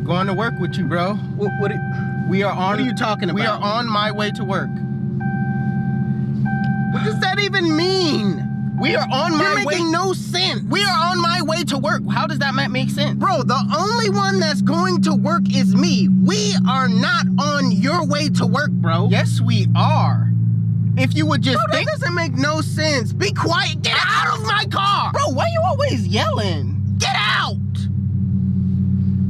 Going to work with you, bro. What are you talking about? We are on my way to work. What does that even mean? We are on my way. You're making no sense. We are on my way to work. How does that make sense? Bro, the only one that's going to work is me. We are not on your way to work, bro. Yes, we are. If you would just think. That doesn't make no sense. Be quiet. Get out of my car. Bro, why are you always yelling? Get out.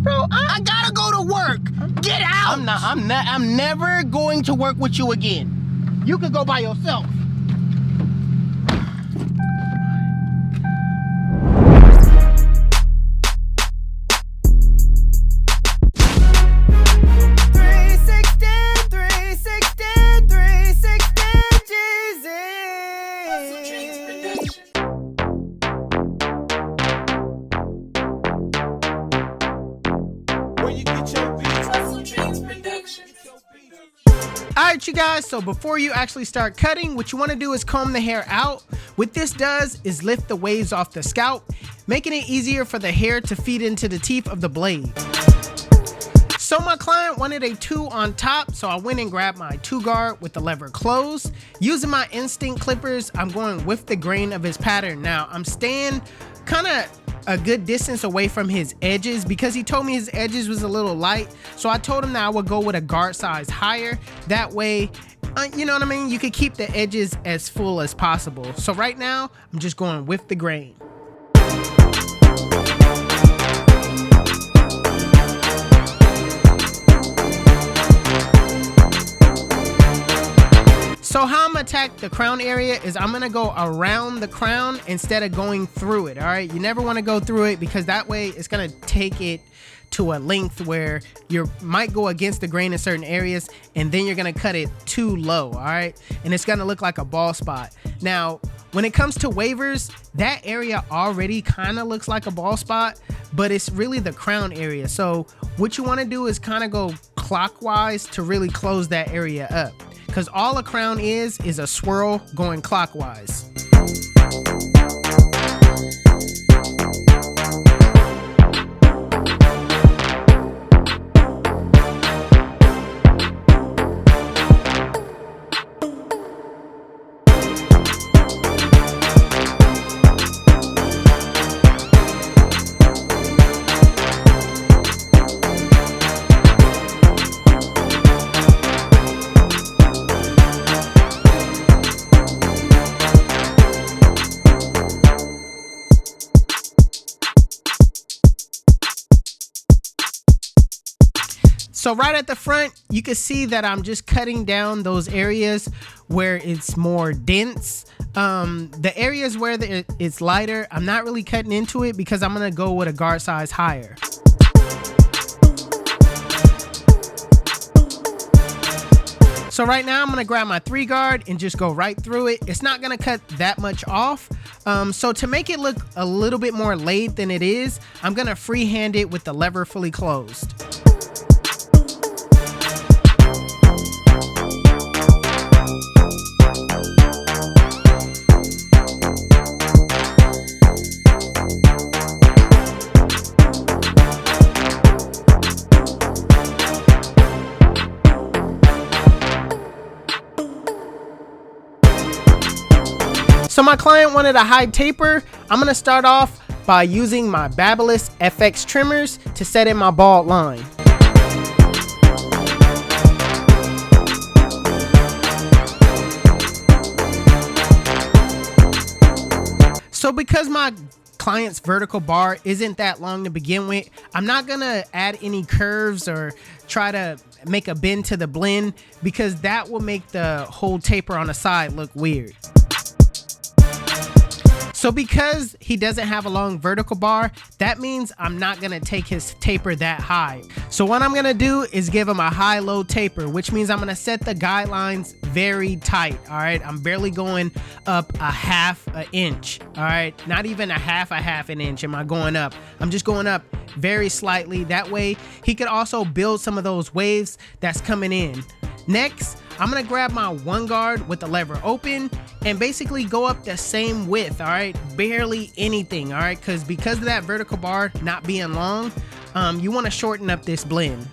Bro, I gotta go to work. Get out. I'm never going to work with you again. You could go by yourself. Alright, you guys, so before you actually start cutting, what you want to do is comb the hair out. What this does is lift the waves off the scalp, making it easier for the hair to feed into the teeth of the blade. So my client wanted a 2 on top, so I went and grabbed my 2 guard with the lever closed. Using my instinct clippers, I'm going with the grain of his pattern. Now, I'm staying kind of a good distance away from his edges because he told me his edges was a little light. So I told him that I would go with a guard size higher. That way, you know what I mean? You could keep the edges as full as possible. So right now, I'm just going with the grain. So how I'm gonna attack the crown area is I'm gonna go around the crown instead of going through it. All right, you never want to go through it because that way it's gonna take it to a length where you might go against the grain in certain areas, and then you're gonna cut it too low. All right, and it's gonna look like a bald spot. Now, when it comes to wavers, that area already kind of looks like a bald spot, but it's really the crown area. So what you want to do is kind of go clockwise to really close that area up, because all a crown is a swirl going clockwise. So right at the front, you can see that I'm just cutting down those areas where it's more dense. The areas where it's lighter, I'm not really cutting into it because I'm gonna go with a guard size higher. So right now I'm gonna grab my 3 guard and just go right through it. It's not gonna cut that much off. So to make it look a little bit more laid than it is, I'm gonna freehand it with the lever fully closed. So my client wanted a high taper. I'm gonna start off by using my Babyliss FX trimmers to set in my bald line. So because my client's vertical bar isn't that long to begin with, I'm not gonna add any curves or try to make a bend to the blend because that will make the whole taper on the side look weird. So because he doesn't have a long vertical bar, that means I'm not gonna take his taper that high. So what I'm gonna do is give him a high-low taper, which means I'm gonna set the guidelines very tight, all right? I'm barely going up a half an inch, all right? Not even a half an inch am I going up. I'm just going up very slightly. That way he could also build some of those waves that's coming in. Next, I'm gonna grab my 1 guard with the lever open and basically go up the same width, all right? Barely anything, all right? Because of that vertical bar not being long, you want to shorten up this blend.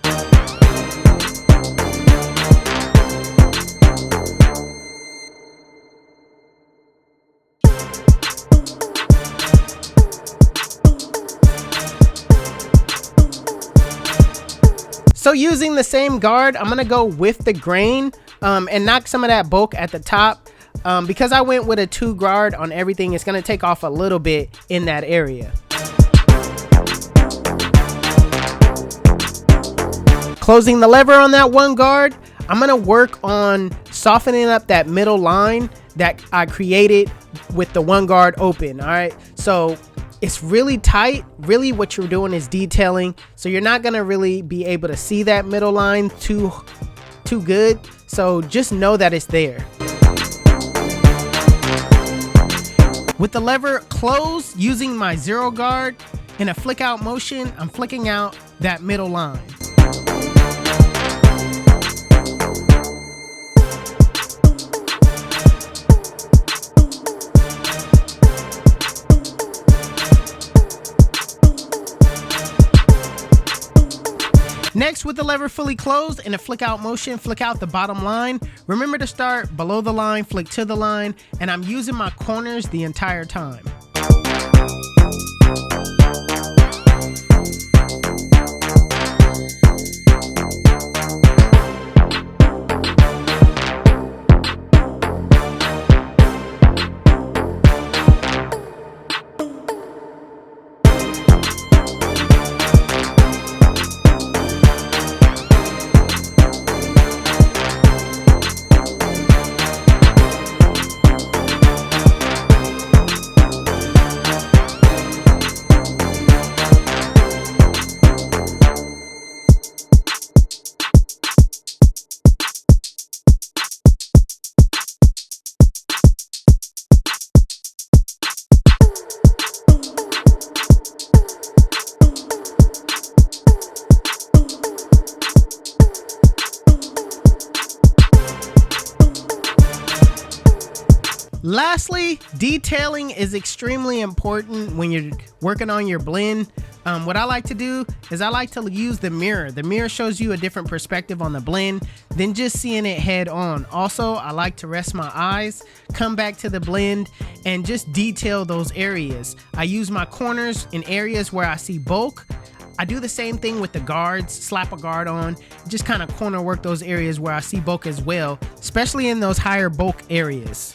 So using the same guard, I'm gonna go with the grain and knock some of that bulk at the top. Because I went with a 2 guard on everything, it's gonna take off a little bit in that area. Closing the lever on that 1 guard, I'm gonna work on softening up that middle line that I created with the 1 guard open. All right, so it's really tight. Really what you're doing is detailing, so you're not gonna really be able to see that middle line too good, so just know that it's there. With the lever closed, using my 0 guard in a flick out motion, I'm flicking out that middle line. Next, with the lever fully closed, in a flick out motion, flick out the bottom line. Remember to start below the line, flick to the line, and I'm using my corners the entire time. Lastly, detailing is extremely important when you're working on your blend. What I like to do is I like to use the mirror. The mirror shows you a different perspective on the blend than just seeing it head on. Also, I like to rest my eyes, come back to the blend, and just detail those areas. I use my corners in areas where I see bulk. I do the same thing with the guards, slap a guard on, just kind of corner work those areas where I see bulk as well, especially in those higher bulk areas.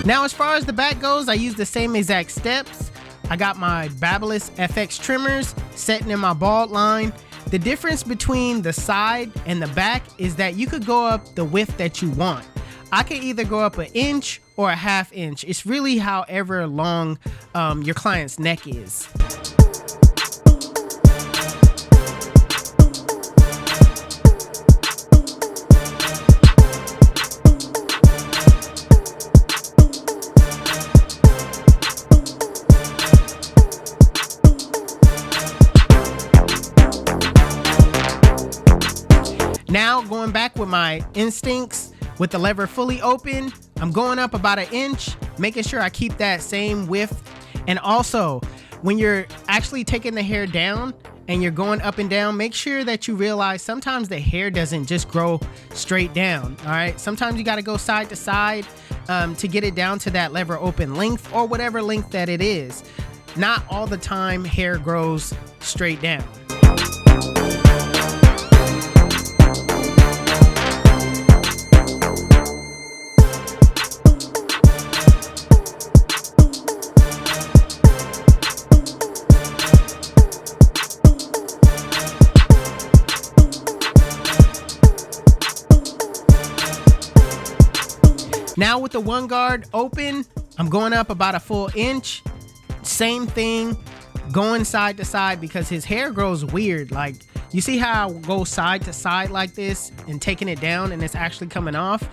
Now, as far as the back goes, I use the same exact steps. I got my Babyliss FX trimmers setting in my bald line. The difference between the side and the back is that you could go up the width that you want. I could either go up 1 inch or 1/2 inch. It's really however long your client's neck is. Now going back with my instincts, with the lever fully open, I'm going up about 1 inch, making sure I keep that same width. And also, when you're actually taking the hair down, and you're going up and down, make sure that you realize sometimes the hair doesn't just grow straight down. All right, sometimes you got to go side to side to get it down to that lever open length or whatever length that it is. Not all the time hair grows straight down. Now with the one guard open, I'm going up about a full inch. Same thing, going side to side, because his hair grows weird. Like, you see how I go side to side like this and taking it down and it's actually coming off?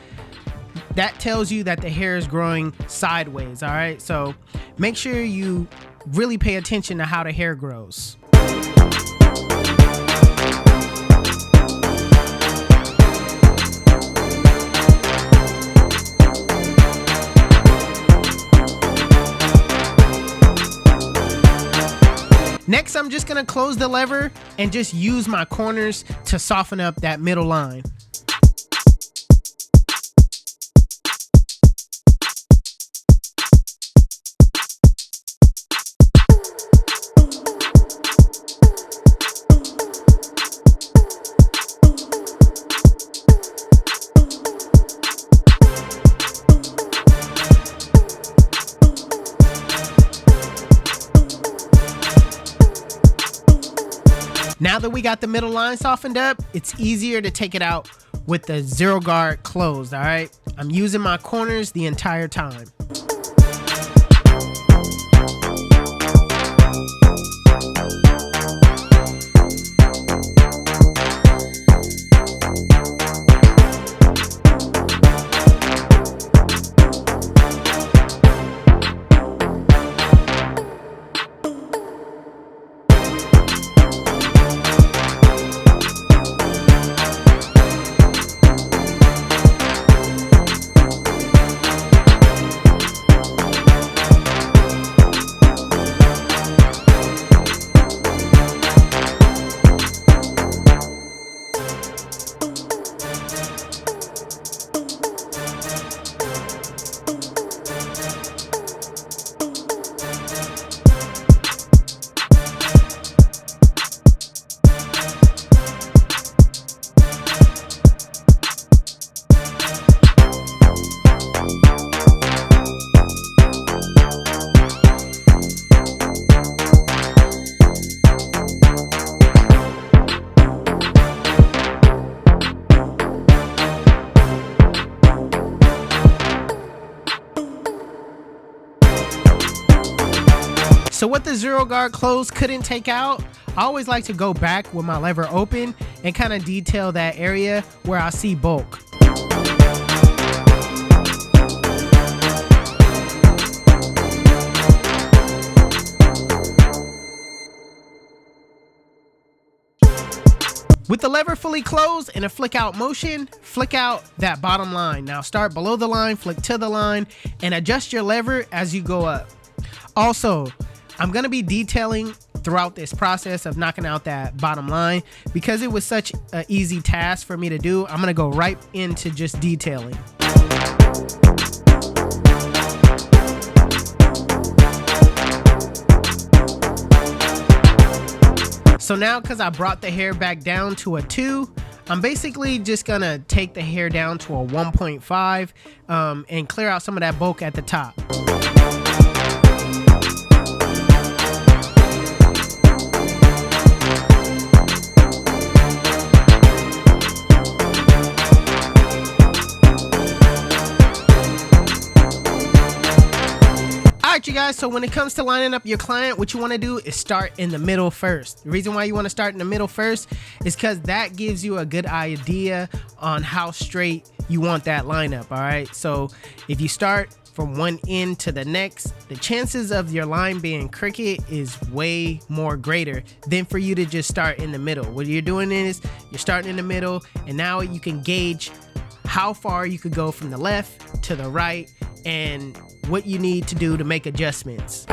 That tells you that the hair is growing sideways, all right? So make sure you really pay attention to how the hair grows. Next, I'm just gonna close the lever and just use my corners to soften up that middle line. Now that we got the middle line softened up, it's easier to take it out with the zero guard closed, all right? I'm using my corners the entire time. So what the zero guard closed couldn't take out, I always like to go back with my lever open and kind of detail that area where I see bulk. With the lever fully closed and a flick out motion, flick out that bottom line. Now start below the line, flick to the line, and adjust your lever as you go up. Also, I'm going to be detailing throughout this process of knocking out that bottom line. Because it was such an easy task for me to do, I'm going to go right into just detailing. So now, because I brought the hair back down to a 2, I'm basically just going to take the hair down to a 1.5 and clear out some of that bulk at the top. Alright you guys, so when it comes to lining up your client, what you want to do is start in the middle first. The reason why you want to start in the middle first is because that gives you a good idea on how straight you want that lineup. Alright, so if you start from one end to the next, the chances of your line being crooked is way more greater than for you to just start in the middle. What you're doing is you're starting in the middle, and now you can gauge how far you could go from the left to the right and what you need to do to make adjustments.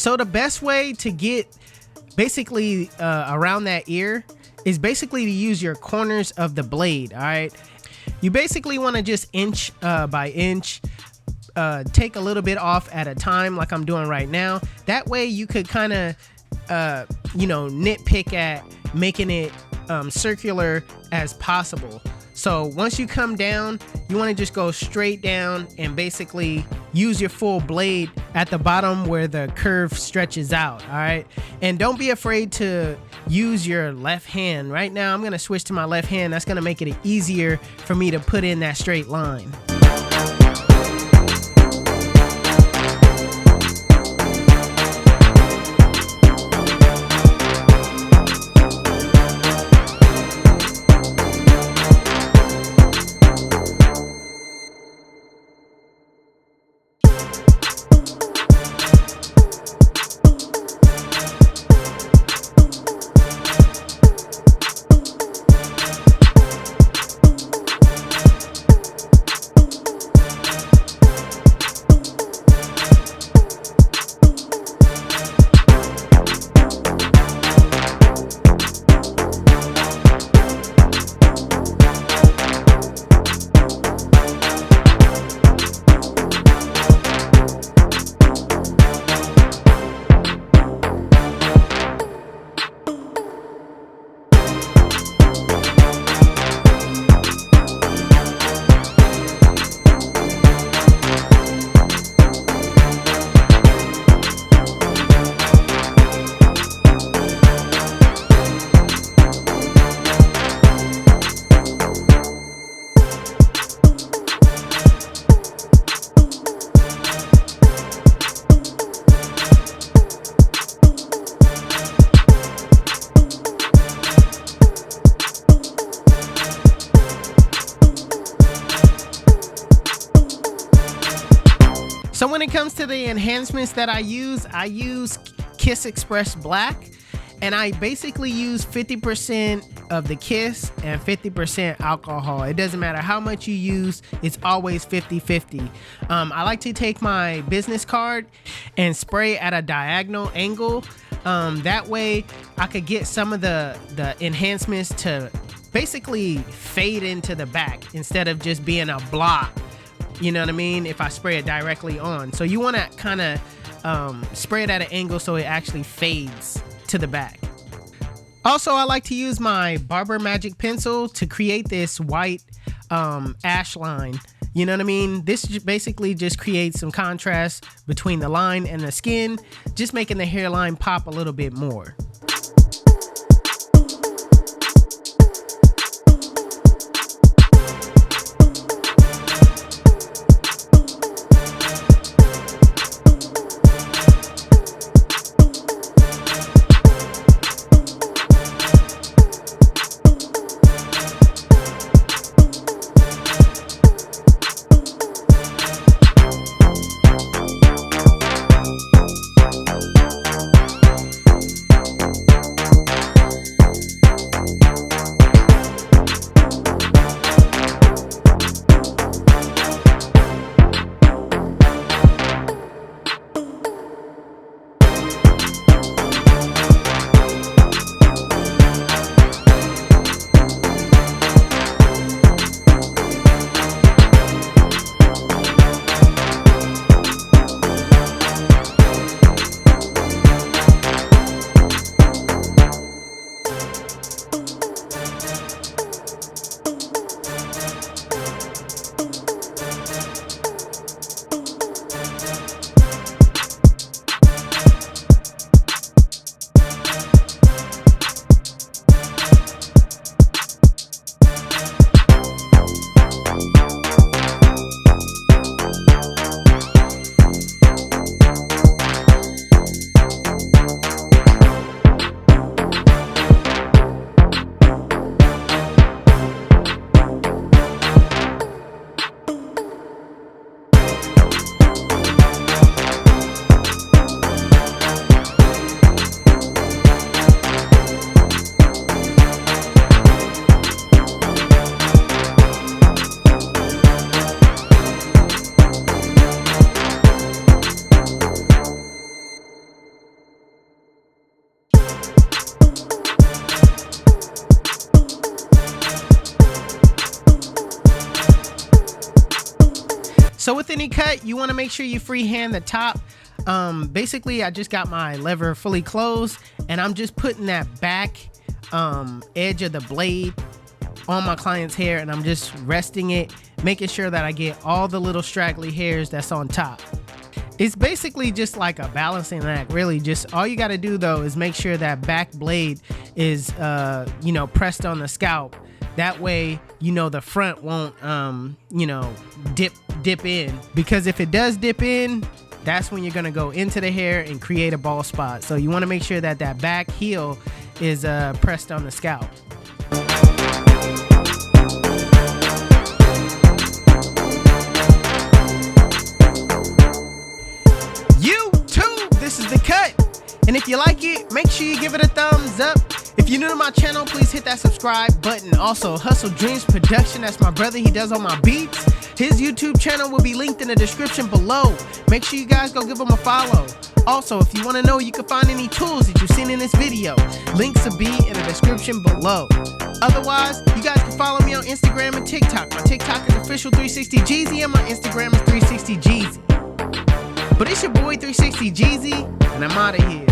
So the best way to get basically around that ear is basically to use your corners of the blade. All right, you basically want to just inch by inch take a little bit off at a time, like I'm doing right now. That way you could kind of nitpick at making it circular as possible. So once you come down, you want to just go straight down and basically use your full blade at the bottom where the curve stretches out. All right, and don't be afraid to use your left hand. Right now I'm going to switch to my left hand. That's going to make it easier for me to put in that straight line. So when it comes to the enhancements that I use Kiss Express Black, and I basically use 50% of the Kiss and 50% alcohol. It doesn't matter how much you use, it's always 50-50. I like to take my business card and spray at a diagonal angle. That way I could get some of the enhancements to basically fade into the back instead of just being a block. You know what I mean? If I spray it directly on. So you want to kind of spray it at an angle so it actually fades to the back. Also, I like to use my Barber Magic pencil to create this white ash line. You know what I mean? This basically just creates some contrast between the line and the skin, just making the hairline pop a little bit more. with any cut, you want to make sure you freehand the top. Basically, I just got my lever fully closed, and I'm just putting that back edge of the blade on my client's hair, and I'm just resting it, making sure that I get all the little straggly hairs that's on top. It's basically just like a balancing act, really. Just all you got to do though is make sure that back blade is pressed on the scalp. That way, the front won't dip in, because if it does dip in, that's when you're gonna go into the hair and create a bald spot. So you want to make sure that that back heel is pressed on the scalp. This is the cut, and if you like it, make sure you give it a thumbs up. If you're new to my channel, please hit that subscribe button. Also, HustleDreamProduction, that's my brother, he does all my beats. His YouTube channel will be linked in the description below. Make sure you guys go give him a follow. Also, if you want to know you can find any tools that you've seen in this video, links will be in the description below. Otherwise, you guys can follow me on Instagram and TikTok. My TikTok is official360Jeezy, and my Instagram is 360Jeezy. But it's your boy 360Jeezy, and I'm out of here.